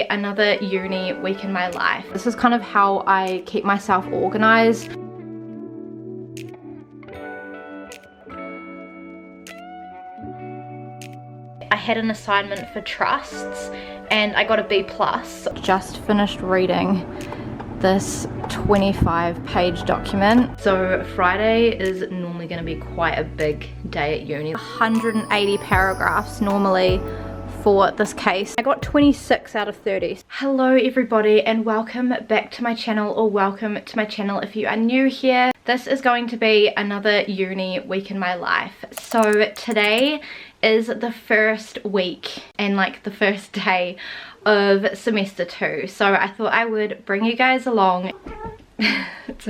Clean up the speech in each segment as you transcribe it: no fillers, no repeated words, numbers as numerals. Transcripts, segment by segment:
Another uni week in my life. This is kind of how I keep myself organized. I had an assignment for trusts and I got a B+. Just finished reading this 25-page document. So Friday is normally going to be quite a big day at uni. 180 paragraphs normally for this case. I got 26 out of 30. Hello everybody and welcome back to my channel, or welcome to my channel if you are new here. This is going to be another uni week in my life. So today is the first week and like the first day of semester 2. So I thought I would bring you guys along. It's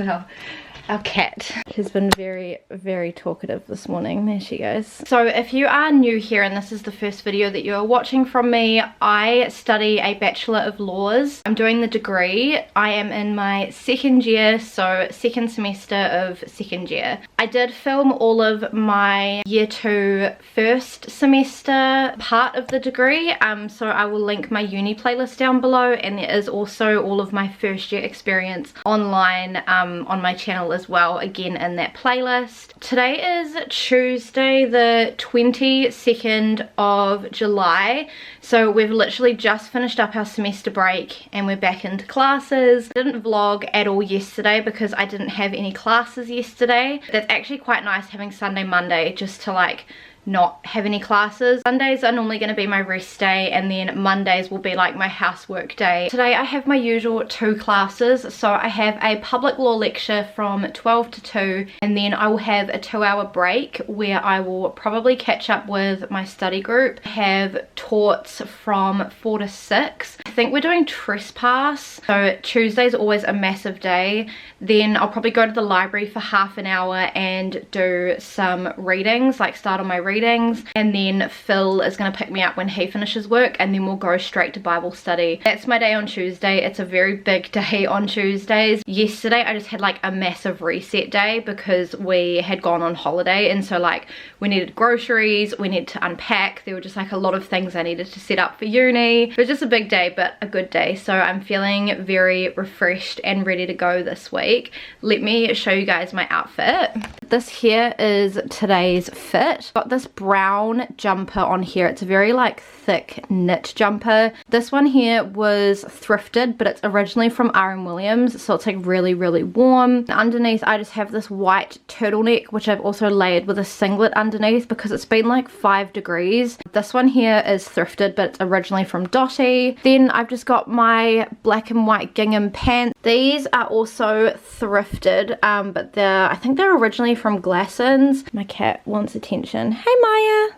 our cat. She's been very talkative this morning. There she goes. So if you are new here and this is the first video that you're watching from me, I study a Bachelor of Laws. I'm doing the degree. I am in my second year, so second semester of second year. I did film all of my year 2 first semester part of the degree, so I will link my uni playlist down below, and there is also all of my first year experience online on my channel as well, again in that playlist. Today is Tuesday the 22nd of July, so we've literally just finished up our semester break and we're back into classes. I didn't vlog at all yesterday because I didn't have any classes yesterday. That's actually quite nice, having Sunday Monday just to like not have any classes. Sundays are normally going to be my rest day, and then Mondays will be like my housework day. Today I have my usual 2 classes. So I have a public law lecture from 12 to 2, and then I will have a 2-hour break where I will probably catch up with my study group. I have torts from 4 to 6. I think we're doing trespass, so Tuesday's always a massive day. Then I'll probably go to the library for half an hour and do some readings, like start on my readings, and then Phil is going to pick me up when he finishes work, and then we'll go straight to Bible study. That's my day on Tuesday. It's a very big day on Tuesdays. Yesterday I just had like a massive reset day because we had gone on holiday, and so like we needed groceries, we needed to unpack, there were just like a lot of things I needed to set up for uni. It was just a big day, but a good day, so I'm feeling very refreshed and ready to go this week. Let me show you guys my outfit. This here is today's fit. Got this brown jumper on here. It's a very like thick knit jumper. This one here was thrifted, but it's originally from R.M. Williams, so it's like really warm. Underneath I just have this white turtleneck, which I've also layered with a singlet underneath because it's been like 5 degrees. This one here is thrifted, but it's originally from Dotty. Then I've just got my black and white gingham pants. These are also thrifted, but I think they're originally from Glassons. My cat wants attention. Hey Maya!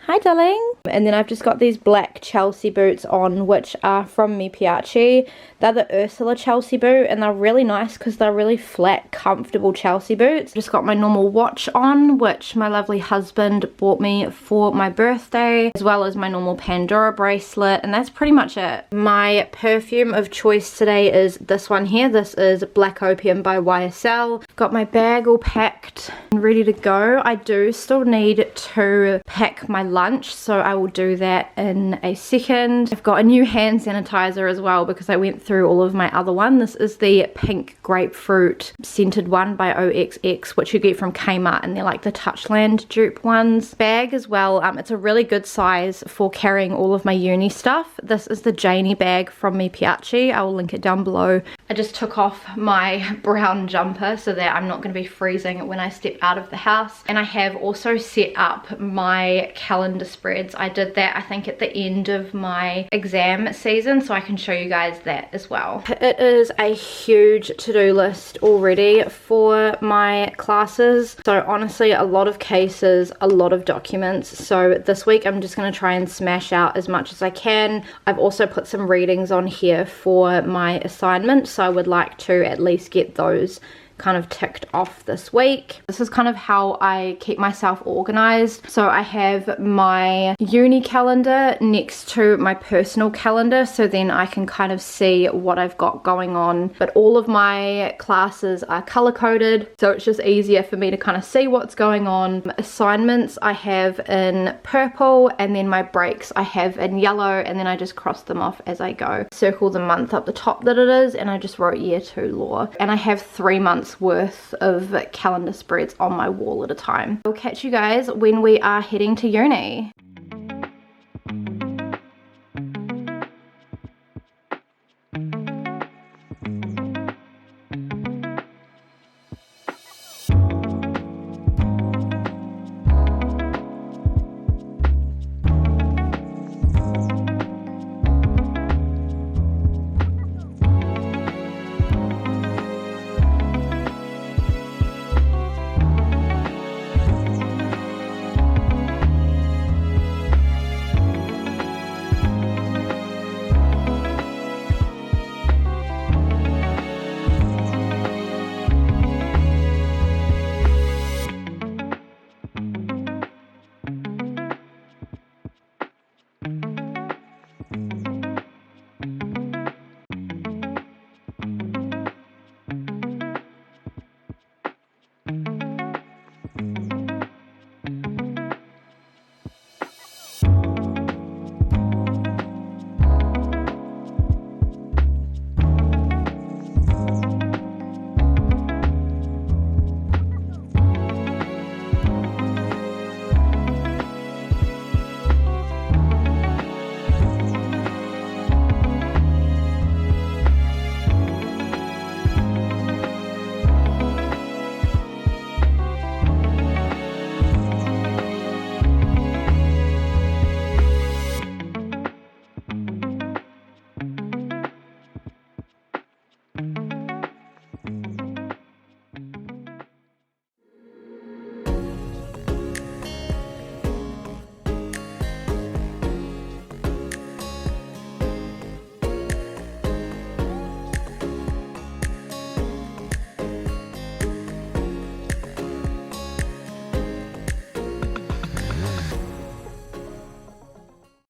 Hi darling! And then I've just got these black Chelsea boots on, which are from Piaci. They're the Ursula Chelsea boot, and they're really nice because they're really flat, comfortable Chelsea boots. Just got my normal watch on, which my lovely husband bought me for my birthday, as well as my normal Pandora bracelet, and that's pretty much it. My perfume of choice today is this one here. This is Black Opium by YSL. Got my bag all packed and ready to go. I do still need to pack my lunch, so I will do that in a second. I've got a new hand sanitizer as well because I went through all of my other one. This is the pink grapefruit scented one by OXX, which you get from Kmart, and they're like the Touchland dupe ones. Bag as well, it's a really good size for carrying all of my uni stuff. This is the Janie bag from Piaci. I will link it down below. I just took off my brown jumper so that I'm not going to be freezing when I step out of the house, and I have also set up my calendar spreads. I did that I think at the end of my exam season, so I can show you guys that as well. It is a huge to-do list already for my classes, so honestly a lot of cases, a lot of documents. So this week I'm just going to try and smash out as much as I can. I've also put some readings on here for my assignment, so I would like to at least get those kind of ticked off this week. This is kind of how I keep myself organized. So I have my uni calendar next to my personal calendar, so then I can kind of see what I've got going on. But all of my classes are color coded, so it's just easier for me to kind of see what's going on. Assignments I have in purple, and then my breaks I have in yellow, and then I just cross them off as I go. Circle the month up the top that it is, and I just wrote year 2 law. And I have 3 months worth of calendar spreads on my wall at a time. I'll catch you guys when we are heading to uni.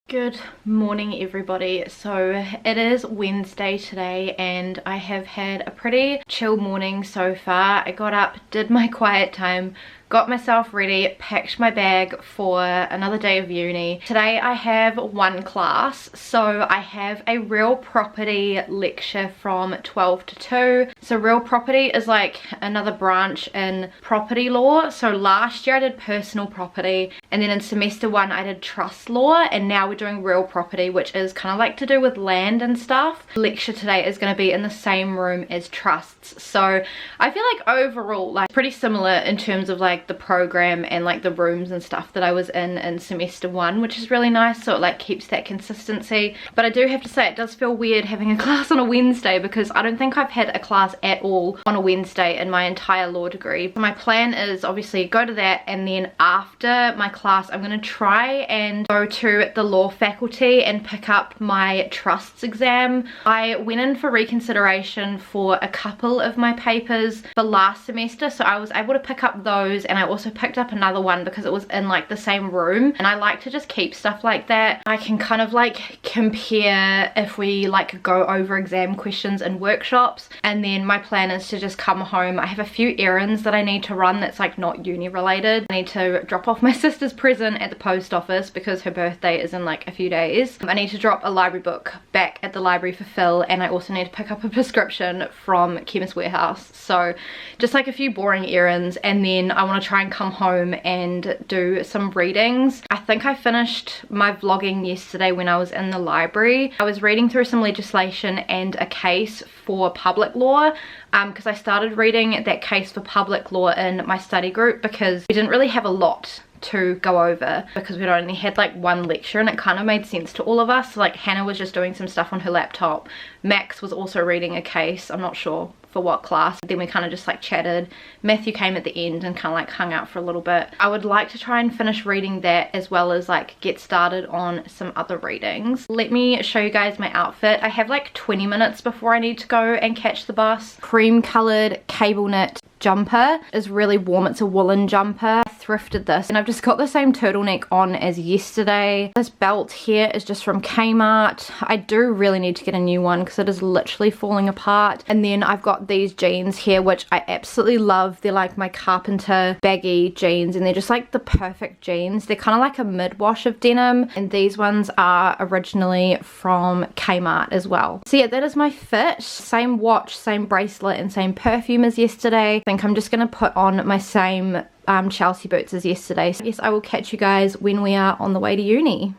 Good morning everybody. So it is Wednesday today and I have had a pretty chill morning so far. I got up, did my quiet time, got myself ready, packed my bag for another day of uni. Today I have one class, so I have a real property lecture from 12 to 2. So real property is like another branch in property law. So last year I did personal property, and then in semester 1 I did trust law, and now we're doing real property, which is kind of like to do with land and stuff. The lecture today is going to be in the same room as trusts. So I feel like overall like pretty similar in terms of like the program and like the rooms and stuff that I was in semester 1, which is really nice. So it like keeps that consistency. But I do have to say it does feel weird having a class on a Wednesday, because I don't think I've had a class at all on a Wednesday in my entire law degree. My plan is obviously go to that, and then after my class I'm going to try and go to the law faculty and pick up my trusts exam. I went in for reconsideration for a couple of my papers for last semester, so I was able to pick up those, and I also picked up another one because it was in like the same room, and I like to just keep stuff like that. I can kind of like compare if we like go over exam questions in workshops, and then my plan is to just come home. I have a few errands that I need to run that's like not uni related. I need to drop off my sister's present at the post office because her birthday is in like a few days. I need to drop a library book back at the library for Phil, and I also need to pick up a prescription from Chemist Warehouse. So just like a few boring errands, and then I want to try and come home and do some readings. I think I finished my vlogging yesterday when I was in the library. I was reading through some legislation and a case for public law, because I started reading that case for public law in my study group because we didn't really have a lot to go over because we'd only had like one lecture, and it kind of made sense to all of us. So like Hannah was just doing some stuff on her laptop, Max was also reading a case, I'm not sure, for what class. Then we kind of just like chatted. Matthew came at the end and kind of like hung out for a little bit. I would like to try and finish reading that as well as like get started on some other readings. Let me show you guys my outfit. I have like 20 minutes before I need to go and catch the bus. Cream colored cable knit jumper is really warm. It's a woolen jumper. I thrifted this and I've just got the same turtleneck on as yesterday. This belt here is just from Kmart. I do really need to get a new one because it is literally falling apart. And then I've got these jeans here which I absolutely love. They're like my carpenter baggy jeans and they're just like the perfect jeans. They're kind of like a mid-wash of denim, and these ones are originally from Kmart as well. So yeah, that is my fit. Same watch, same bracelet, and same perfume as yesterday. I think I'm just gonna put on my same Chelsea boots as yesterday. So yes, I will catch you guys when we are on the way to uni.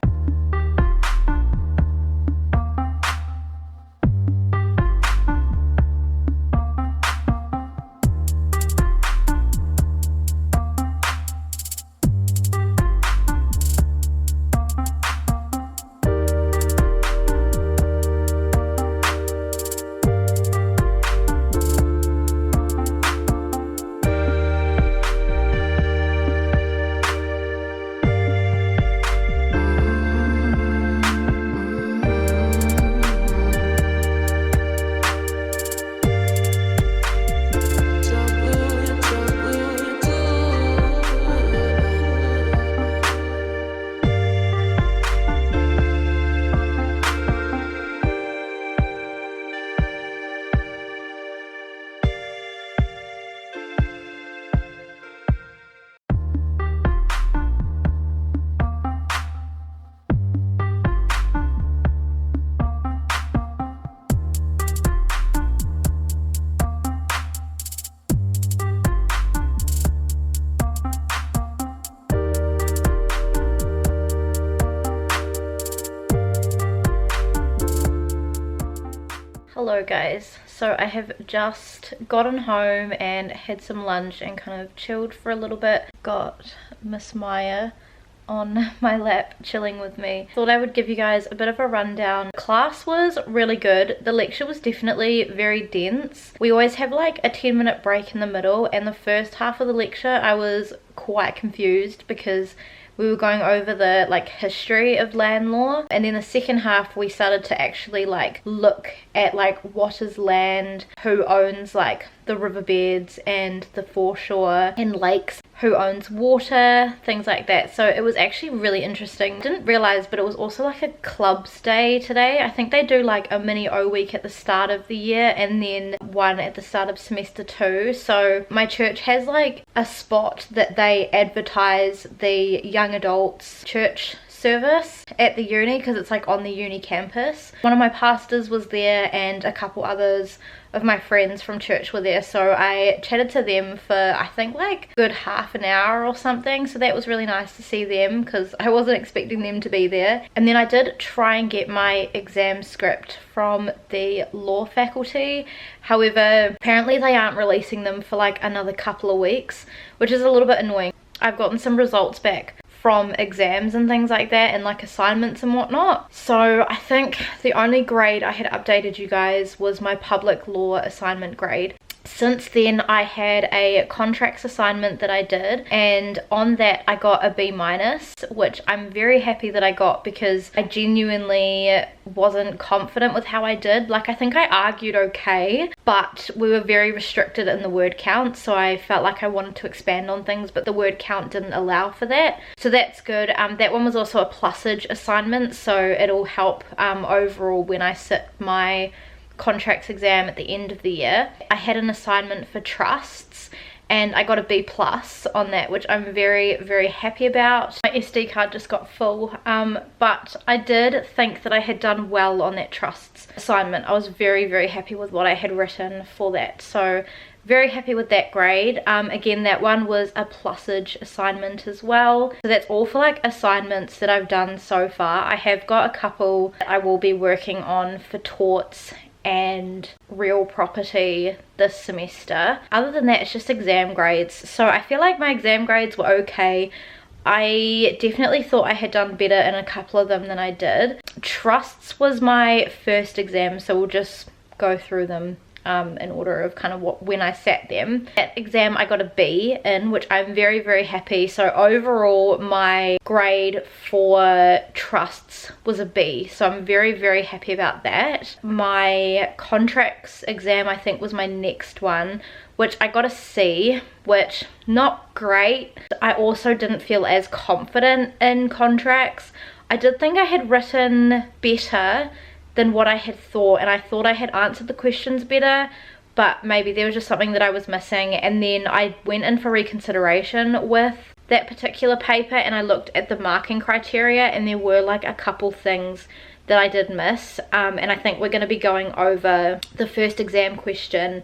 Hello guys, so I have just gotten home and had some lunch and kind of chilled for a little bit. Got Miss Maya on my lap chilling with me. Thought I would give you guys a bit of a rundown. Class was really good. The lecture was definitely very dense. We always have like a 10-minute break in the middle, and the first half of the lecture I was quite confused because we were going over the like history of land law, and then the second half we started to actually like look at like what is land, who owns like the riverbeds and the foreshore and lakes, who owns water, things like that. So it was actually really interesting. Didn't realize, but it was also like a clubs day today. I think they do like a mini O week at the start of the year and then one at the start of semester 2. So my church has like a spot that they advertise the young adults church service at the uni because it's like on the uni campus. One of my pastors was there and a couple others of my friends from church were there, so I chatted to them for I think like a good half an hour or something. So that was really nice to see them because I wasn't expecting them to be there. And then I did try and get my exam script from the law faculty, however apparently they aren't releasing them for like another couple of weeks, which is a little bit annoying. I've gotten some results back from exams and things like that and like assignments and whatnot. So I think the only grade I had updated you guys was my public law assignment grade. Since then I had a contracts assignment that I did, and on that I got a B-, which I'm very happy that I got because I genuinely wasn't confident with how I did. Like I think I argued okay, but we were very restricted in the word count, so I felt like I wanted to expand on things but the word count didn't allow for that, so that's good. That one was also a plusage assignment, so it'll help overall when I sit my contracts exam at the end of the year. I had an assignment for trusts and I got a B+ on that, which I'm very, very happy about. My SD card just got full, but I did think that I had done well on that trusts assignment. I was very, very happy with what I had written for that, so very happy with that grade. Again, that one was a plusage assignment as well. So that's all for like assignments that I've done so far. I have got a couple that I will be working on for torts and real property this semester. Other than that, it's just exam grades. So I feel like my exam grades were okay. I definitely thought I had done better in a couple of them than I did. Trusts was my first exam, so we'll just go through them in order of kind of when I sat them. That exam I got a B in, which I'm very, very happy. So overall my grade for trusts was a B, so I'm very, very happy about that. My contracts exam I think was my next one, which I got a C, which not great. I also didn't feel as confident in contracts. I did think I had written better than what I had thought, and I thought I had answered the questions better, but maybe there was just something that I was missing. And then I went in for reconsideration with that particular paper, and I looked at the marking criteria, and there were like a couple things that I did miss, and I think we're going to be going over the first exam question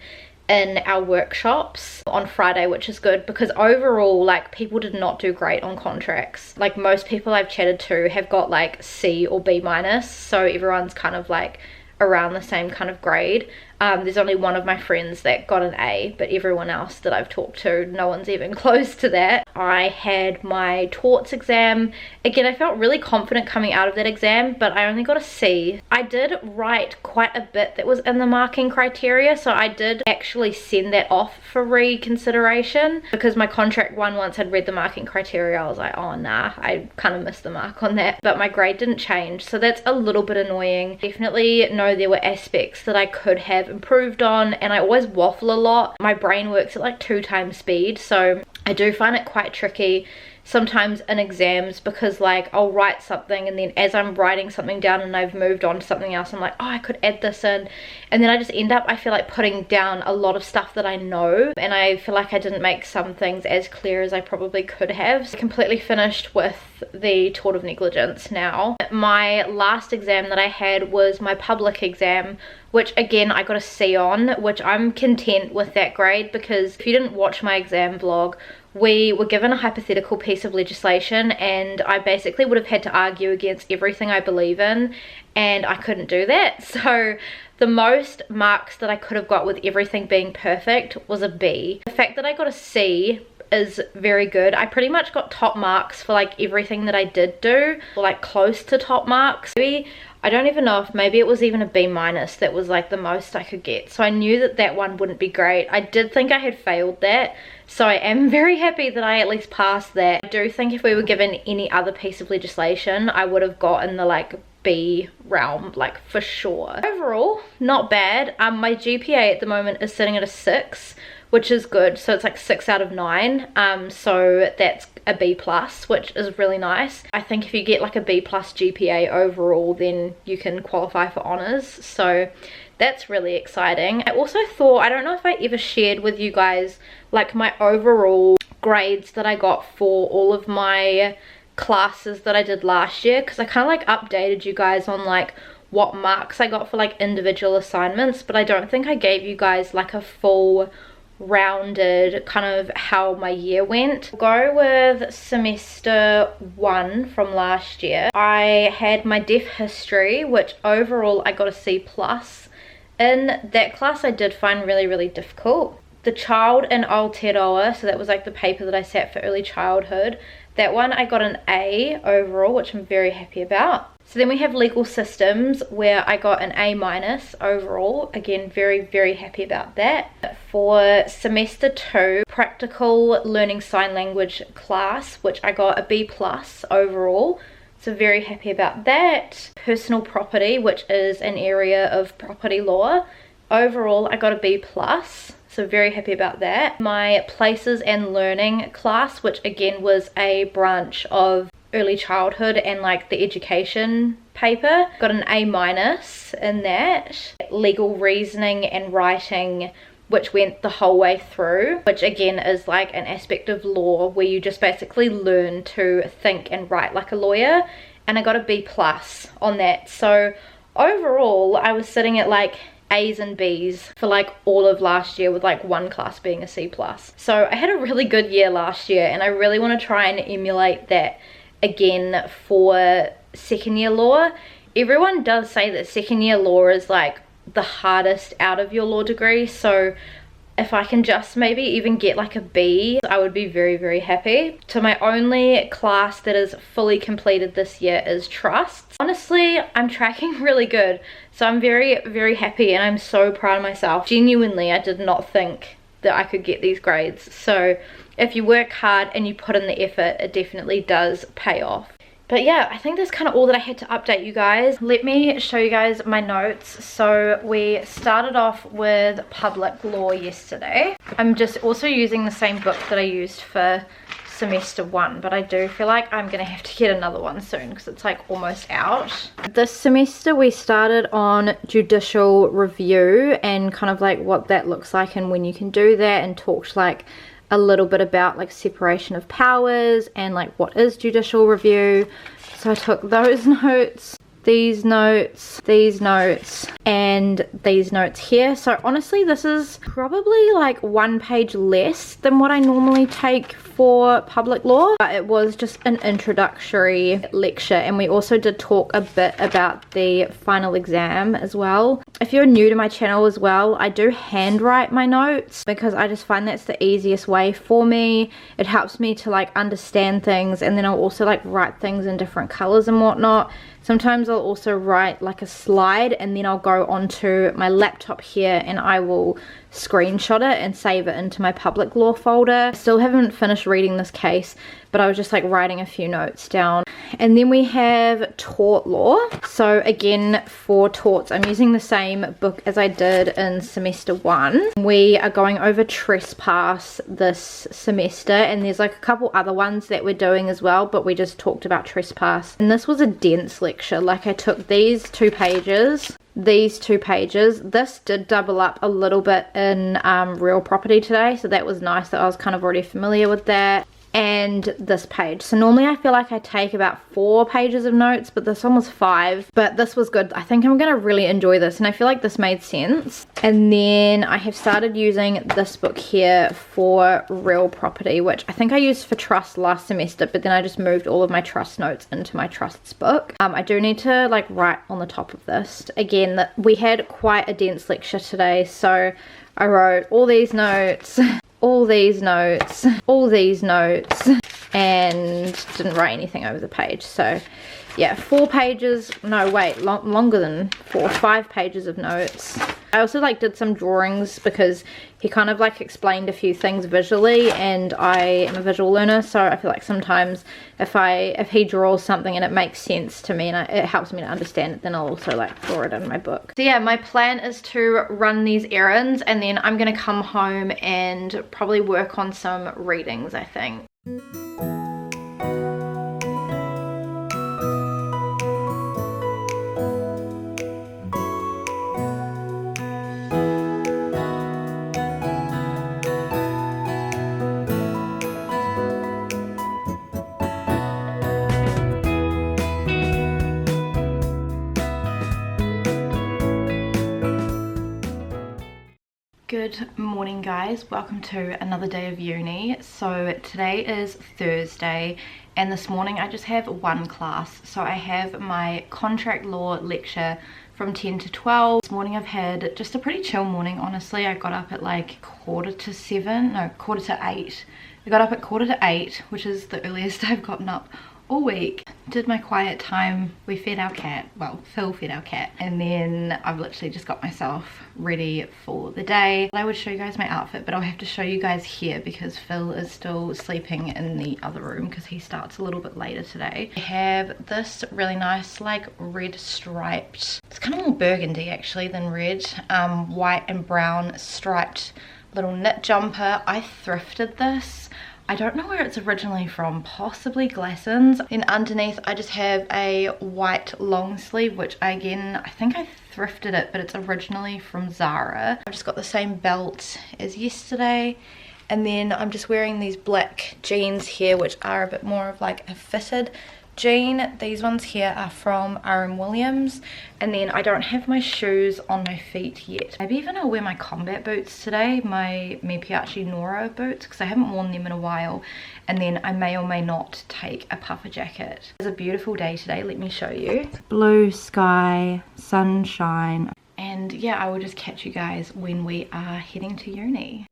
in our workshops on Friday, which is good, because overall like people did not do great on contracts. Like most people I've chatted to have got like C or B minus, so everyone's kind of like around the same kind of grade. There's only one of my friends that got an A, but everyone else that I've talked to, no one's even close to that. I had my torts exam. Again, I felt really confident coming out of that exam, but I only got a C. I did write quite a bit that was in the marking criteria, so I did actually send that off for reconsideration, because my contract one, once I'd read the marking criteria, I was like, oh nah, I kind of missed the mark on that. But my grade didn't change, so that's a little bit annoying. Definitely know there were aspects that I could have improved on, and I always waffle a lot. My brain works at like 2 times speed, so I do find it quite tricky sometimes in exams, because like I'll write something, and then as I'm writing something down and I've moved on to something else, I'm like, oh, I could add this in, and then I just end up, I feel like, putting down a lot of stuff that I know, and I feel like I didn't make some things as clear as I probably could have. So completely finished with the tort of negligence now. My last exam that I had was my public exam, which again I got a C on, which I'm content with that grade, because if you didn't watch my exam vlog, we were given a hypothetical piece of legislation, and I basically would have had to argue against everything I believe in, and I couldn't do that. So the most marks that I could have got with everything being perfect was a B. The fact that I got a C is very good. I pretty much got top marks for like everything that I did do, or like close to top marks. Maybe, I don't even know if maybe it was even a B minus that was like the most I could get. So I knew that that one wouldn't be great. I did think I had failed that, so I am very happy that I at least passed that. I do think if we were given any other piece of legislation, I would have gotten the like B realm, like for sure. Overall, not bad. My GPA at the moment is sitting at a 6, which is good. So it's like 6 out of 9. So that's a B plus, which is really nice. I think if you get like a B plus GPA overall, then you can qualify for honours. So that's really exciting. I also thought, I don't know if I ever shared with you guys like my overall grades that I got for all of my classes that I did last year, because I kind of like updated you guys on like what marks I got for like individual assignments, but I don't think I gave you guys like a full rounded kind of how my year went. Go with semester 1 from last year. I had my deaf history, which overall I got a C plus. In that class I did find really, really difficult. The child in Aotearoa, so that was like the paper that I sat for early childhood, that one I got an A overall, which I'm very happy about. So then we have legal systems, where I got an A minus overall. Again, very, very happy about that. For semester 2, practical learning sign language class, which I got a B plus overall. So very happy about that. Personal property, which is an area of property law. Overall, I got a B plus. So very happy about that. My places and learning class, which again was a branch of early childhood and like the education paper, got an A minus in that. Legal reasoning and writing, which went the whole way through, which again is like an aspect of law where you just basically learn to think and write like a lawyer, and I got a B plus on that. So overall I was sitting at like A's and B's for like all of last year, with like one class being a C plus. So I had a really good year last year, and I really want to try and emulate that again for second year law. Everyone does say that second year law is like the hardest out of your law degree, so If I can just maybe even get like a B, I would be very, very happy. So my only class that is fully completed this year is trusts. Honestly, I'm tracking really good. So I'm very, very happy and I'm so proud of myself. Genuinely, I did not think that I could get these grades. So if you work hard and you put in the effort, it definitely does pay off. But yeah, I think that's kind of all that I had to update you guys. Let me show you guys my notes. So we started off with public law yesterday. I'm just also using the same book that I used for semester 1, but I do feel like I'm gonna have to get another one soon because it's like almost out. This semester we started on judicial review and kind of like what that looks like and when you can do that, and talked like a little bit about like separation of powers and like what is judicial review. So I took those notes, these notes, and these notes here. So honestly, this is probably like 1 page less than what I normally take for public law, but it was just an introductory lecture, and we also did talk a bit about the final exam as well. If you're new to my channel as well, I do handwrite my notes because I just find that's the easiest way for me. It helps me to like understand things, and then I'll also like write things in different colors and whatnot. Sometimes I'll also write like a slide and then I'll go onto my laptop here and I will screenshot it and save it into my public law folder. I still haven't finished reading this case, but I was just like writing a few notes down. And then we have tort law. So again, for torts, I'm using the same book as I did in semester 1. We are going over trespass this semester, and there's like a couple other ones that we're doing as well, but we just talked about trespass. And this was a dense lecture. Like I took these 2 pages, these 2 pages. This did double up a little bit in real property today, so that was nice that I was kind of already familiar with that. And this page. So normally I feel like I take about 4 pages of notes, but this one was 5. But this was good. I think I'm gonna really enjoy this, and I feel like this made sense. And then I have started using this book here for real property, which I think I used for trust last semester, but then I just moved all of my trust notes into my trusts book. I do need to like write on the top of this. Again, we had quite a dense lecture today, so I wrote all these notes, all these notes, all these notes, and didn't write anything over the page. So yeah, 4 pages, no wait, longer than 4, 5 pages of notes. I also like did some drawings because he kind of like explained a few things visually, and I am a visual learner, so I feel like sometimes if he draws something and it makes sense to me and it helps me to understand it, then I'll also like draw it in my book. So yeah, my plan is to run these errands, and then I'm gonna come home and probably work on some readings, I think. Good morning guys, welcome to another day of uni. So today is Thursday, and this morning I just have 1 class. So I have my contract law lecture from 10 to 12. This morning I've had just a pretty chill morning, honestly. I got up at like 8:45. I got up at 8:45, which is the earliest I've gotten up all week. Did my quiet time. We fed our cat, well, Phil fed our cat, and then I've literally just got myself ready for the day. I would show you guys my outfit, but I'll have to show you guys here because Phil is still sleeping in the other room because he starts a little bit later today. I have this really nice like red striped, it's kind of more burgundy actually than red, white and brown striped little knit jumper. I thrifted this. I don't know where it's originally from, possibly Glassons. Then underneath I just have a white long sleeve, which I think I thrifted it, but it's originally from Zara. I've just got the same belt as yesterday, and then I'm just wearing these black jeans here, which are a bit more of like a fitted jean. These ones here are from R.M. Williams, and then I don't have my shoes on my feet yet. Maybe even I'll wear my combat boots today, my Piaci Nora boots, because I haven't worn them in a while, and then I may or may not take a puffer jacket. It's a beautiful day today, let me show you. Blue sky, sunshine, And yeah, I will just catch you guys when we are heading to uni.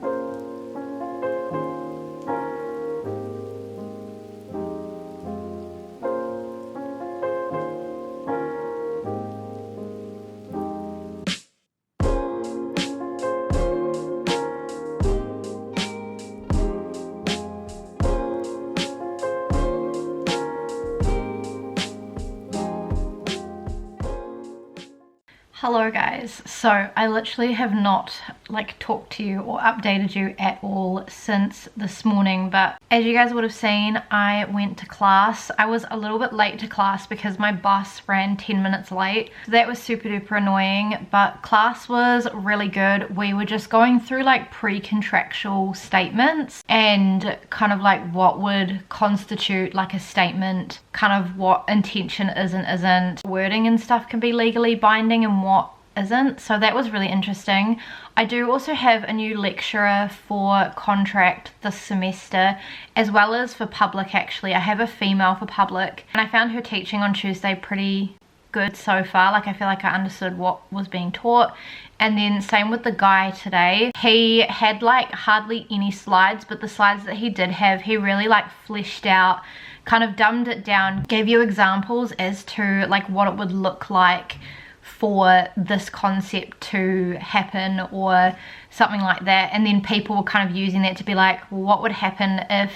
Hello guys, so I literally have not like talked to you or updated you at all since this morning, but as you guys would have seen, I went to class. I was a little bit late to class because my bus ran 10 minutes late. So that was super duper annoying, but class was really good. We were just going through like pre-contractual statements and kind of like what would constitute like a statement, kind of what intention is and isn't, wording and stuff can be legally binding and what isn't. So that was really interesting. I do also have a new lecturer for contract this semester, as well as for public. Actually, I have a female for public, and I found her teaching on Tuesday pretty good so far. Like, I feel like I understood what was being taught. And then same with the guy today. He had like hardly any slides, but the slides that he did have, he really like fleshed out, kind of dumbed it down, gave you examples as to like what it would look like for this concept to happen or something like that. And then people were kind of using that to be like, well, what would happen if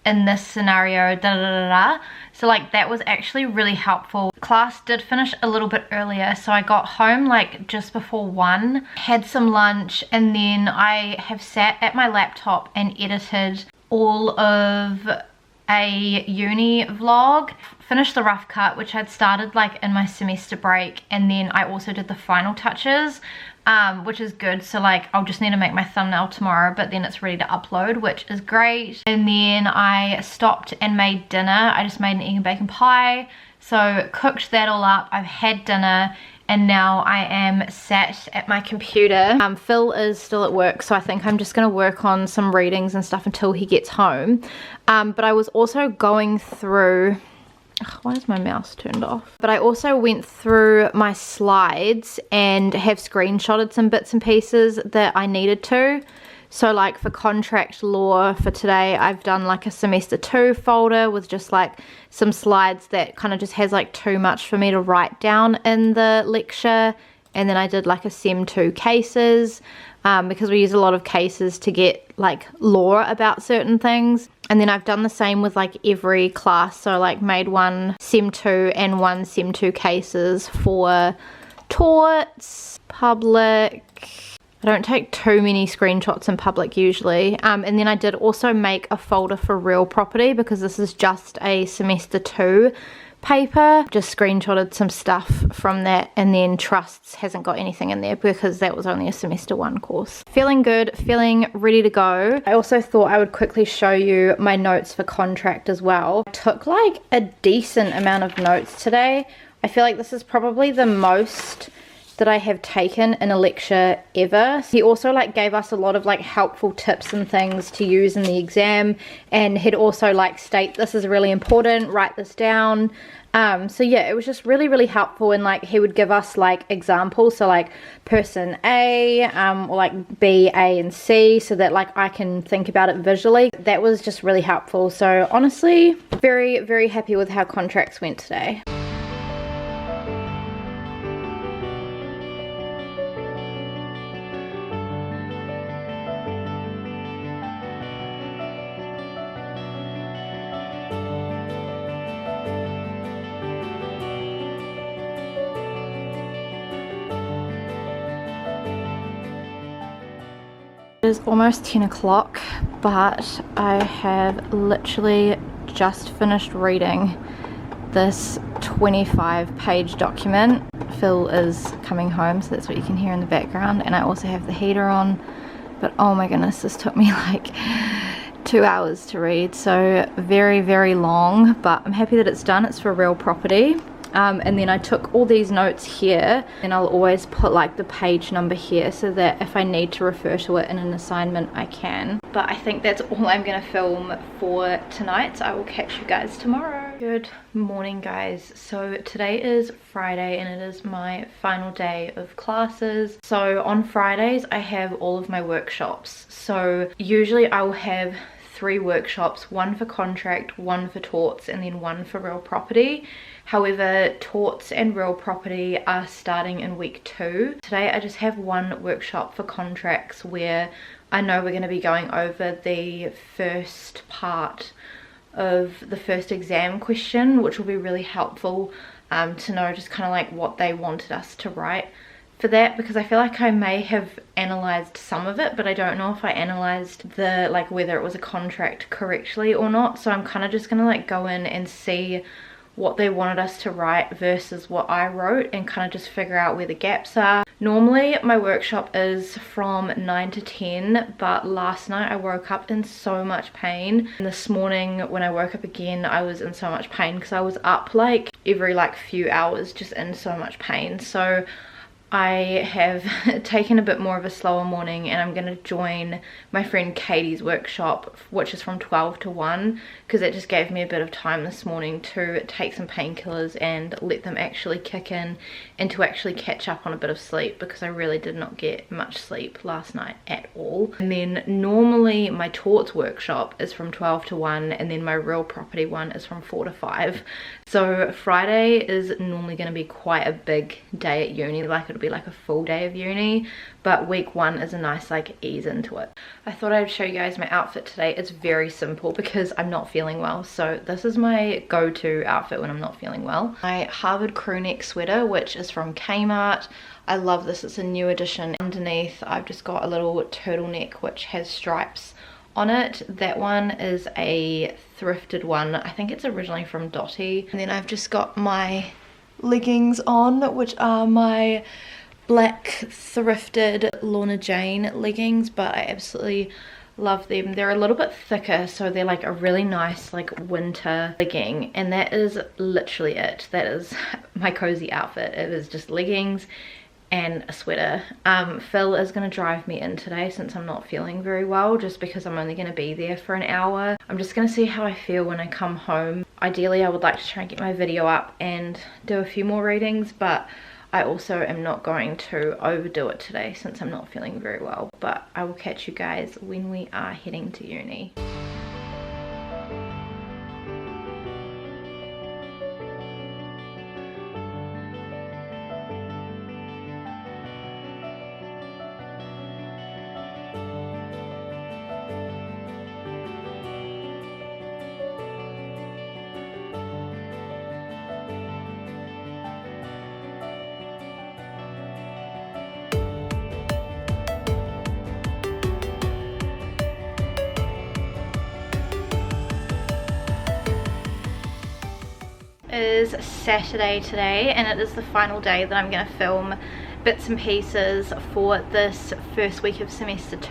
in this scenario, da da da da. So like that was actually really helpful. Class did finish a little bit earlier, so I got home like just before 1, had some lunch, and then I have sat at my laptop and edited all of a uni vlog, finished the rough cut, which I'd started like in my semester break, and then I also did the final touches, which is good. So like I'll just need to make my thumbnail tomorrow, but then it's ready to upload, which is great. And then I stopped and made dinner. I just made an egg and bacon pie, so cooked that all up. I've had dinner, and now I am sat at my computer. Phil is still at work, so I think I'm just gonna work on some readings and stuff until he gets home. But I was also going through, why is my mouse turned off? But I also went through my slides and have screenshotted some bits and pieces that I needed to. So like for contract law for today, I've done like a semester 2 folder with just like some slides that kind of just has like too much for me to write down in the lecture. And then I did like a sem 2 cases, because we use a lot of cases to get like law about certain things. And then I've done the same with like every class. So like made one sem 2 and one sem 2 cases for torts, public. I don't take too many screenshots in public usually. And then I did also make a folder for real property, because this is just a semester 2 paper. Just screenshotted some stuff from that, and then trusts hasn't got anything in there because that was only a semester 1 course. Feeling good, feeling ready to go. I also thought I would quickly show you my notes for contract as well. I took like a decent amount of notes today. I feel like this is probably the most that I have taken in a lecture ever. He also like gave us a lot of like helpful tips and things to use in the exam, and he'd also like state this is really important, write this down. So yeah, it was just really helpful, and like he would give us like examples, so like person A or like B, A and C, so that like I can think about it visually. That was just really helpful. So honestly, very happy with how contracts went today. It is almost 10 o'clock, but I have literally just finished reading this 25-page document. Phil is coming home, so that's what you can hear in the background, and I also have the heater on. But oh my goodness, this took me like 2 hours to read, so very long, but I'm happy that it's done. It's for real property. And then I took all these notes here, and I'll always put like the page number here so that if I need to refer to it in an assignment I can. But I think that's all I'm gonna film for tonight, so I will catch you guys tomorrow. Good morning guys. So today is Friday and it is my final day of classes. So on Fridays I have all of my workshops. So usually I will have 3 workshops, one for contract, one for torts, and then one for real property. However, torts and real property are starting in week 2. Today I just have one workshop for contracts where I know we're going to be going over the first part of the first exam question, which will be really helpful to know just kind of like what they wanted us to write for that, because I feel like I may have analysed some of it, but I don't know if I analysed the whether it was a contract correctly or not. So I'm kind of just gonna go in and see what they wanted us to write versus what I wrote and kind of just figure out where the gaps are. Normally my workshop is from 9 to 10, but last night I woke up in so much pain, and this morning when I woke up again I was in so much pain because I was up every few hours just in so much pain. So I have taken a bit more of a slower morning and I'm going to join my friend Katie's workshop, which is from 12 to 1, because it just gave me a bit of time this morning to take some painkillers and let them actually kick in and to actually catch up on a bit of sleep, because I really did not get much sleep last night at all. And then normally my torts workshop is from 12 to 1 and then my real property one is from 4 to 5. So Friday is normally going to be quite a big day at uni, it'll be a full day of uni, but week 1 is a nice ease into it. I thought I'd show you guys my outfit today. It's very simple because I'm not feeling well, so this is my go-to outfit when I'm not feeling well. My Harvard crew neck sweater, which is from Kmart. I love this, it's a new edition. Underneath I've just got a little turtleneck which has stripes on it. That one is a thrifted one. I think it's originally from Dottie. And then I've just got my leggings on, which are my black thrifted Lorna Jane leggings, but I absolutely love them. They're a little bit thicker, so they're a really nice winter legging, and that is literally it. That is my cozy outfit. It is just leggings and a sweater. Phil is going to drive me in today since I'm not feeling very well, just because I'm only going to be there for an hour. I'm just going to see how I feel when I come home. Ideally I would like to try and get my video up and do a few more readings, but I also am not going to overdo it today since I'm not feeling very well. But I will catch you guys when we are heading to uni. Is Saturday today, and it is the final day that I'm going to film bits and pieces for this first week of semester 2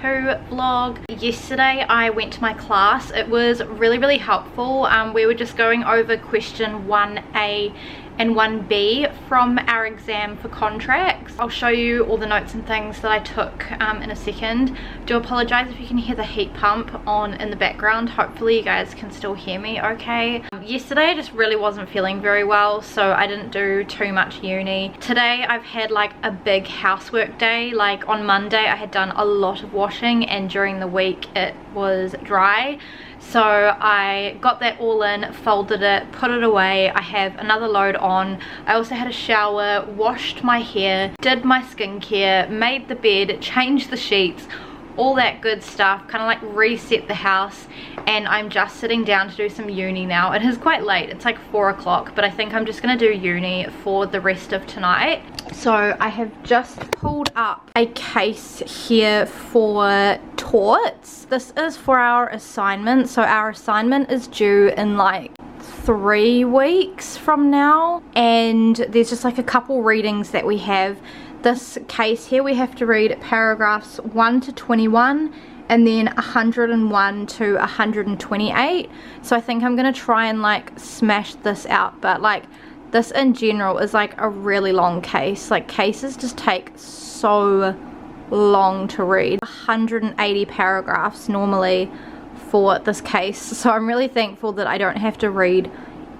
vlog. Yesterday I went to my class. It was really helpful. We were just going over question 1A and 1B from our exam for contracts. I'll show you all the notes and things that I took in a second. Do apologize if you can hear the heat pump on in the background. Hopefully you guys can still hear me okay. Yesterday I just really wasn't feeling very well, so I didn't do too much uni. Today I've had a big housework day. On Monday I had done a lot of washing, and during the week it was dry. So I got that all in, folded it, put it away. I have another load on. I also had a shower, washed my hair, did my skincare, made the bed, changed the sheets, all that good stuff, kind of reset the house, and I'm just sitting down to do some uni now. It is quite late, it's 4 o'clock, but I think I'm just gonna do uni for the rest of tonight. So I have just pulled up a case here for torts. This is for our assignment. So our assignment is due in 3 weeks from now, and there's just a couple readings that we have. This case here, we have to read paragraphs 1 to 21 and then 101 to 128. So I think I'm gonna try and smash this out, but this in general is a really long case. Cases just take so long to read. 180 paragraphs normally for this case, so I'm really thankful that I don't have to read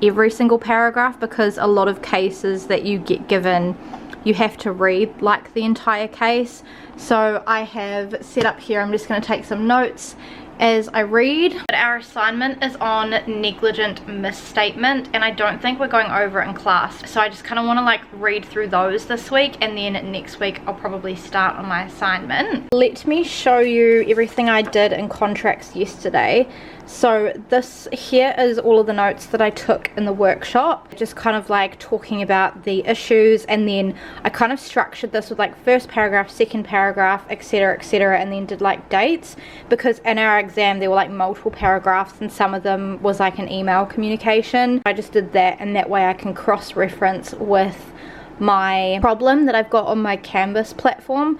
every single paragraph, because a lot of cases that you get given, you have to read like the entire case. So I have set up here, I'm just going to take some notes as I read. But our assignment is on negligent misstatement, and I don't think we're going over it in class, so I just kind of want to like read through those this week, and then next week I'll probably start on my assignment. Let me show you everything I did in contracts yesterday. So this here is all of the notes that I took in the workshop, just kind of like talking about the issues, and then I kind of structured this with like first paragraph, second paragraph, etc., and then did like dates, because in our exam there were like multiple paragraphs and some of them was like an email communication. I just did that, and that way I can cross-reference with my problem that I've got on my Canvas platform.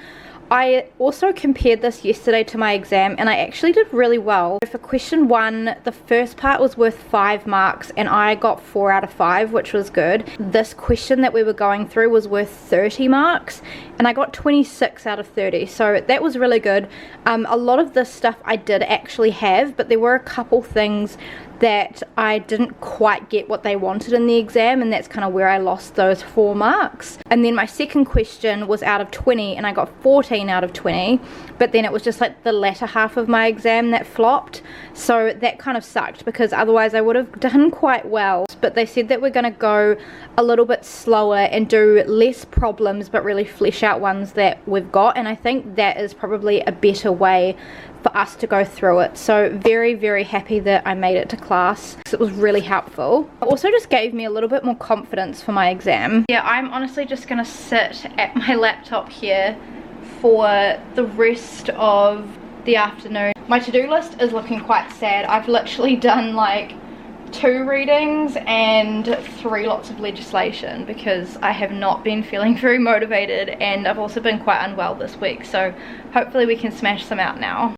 I also compared this yesterday to my exam, and I actually did really well. For question 1, the first part was worth 5 marks and I got 4 out of 5, which was good. This question that we were going through was worth 30 marks and I got 26 out of 30, so that was really good. A lot of this stuff I did actually have, but there were a couple things that I didn't quite get what they wanted in the exam, and that's kind of where I lost those 4 marks. And then my second question was out of 20 and I got 14 out of 20, but then it was just like the latter half of my exam that flopped, so that kind of sucked because otherwise I would have done quite well. But they said that we're going to go a little bit slower and do less problems but really flesh out ones that we've got, and I think that is probably a better way for us to go through it. So very, very happy that I made it to class because it was really helpful. It also just gave me a little bit more confidence for my exam. Yeah, I'm honestly just gonna sit at my laptop here for the rest of the afternoon. My to-do list is looking quite sad. I've literally done like 2 readings and 3 lots of legislation because I have not been feeling very motivated, and I've also been quite unwell this week, so hopefully we can smash some out now.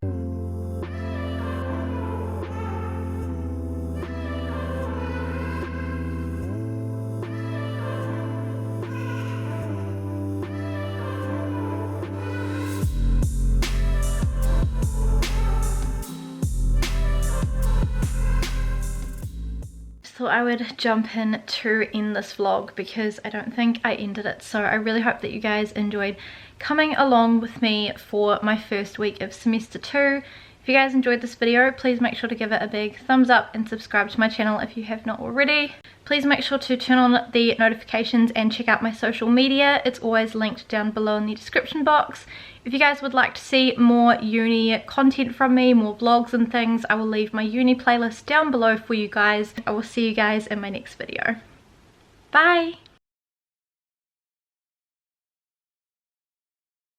So I would jump in to end this vlog because I don't think I ended it, so I really hope that you guys enjoyed coming along with me for my first week of semester 2. If you guys enjoyed this video, please make sure to give it a big thumbs up and subscribe to my channel if you have not already. Please make sure to turn on the notifications and check out my social media. It's always linked down below in the description box. If you guys would like to see more uni content from me, more vlogs and things, I will leave my uni playlist down below for you guys. I will see you guys in my next video. Bye!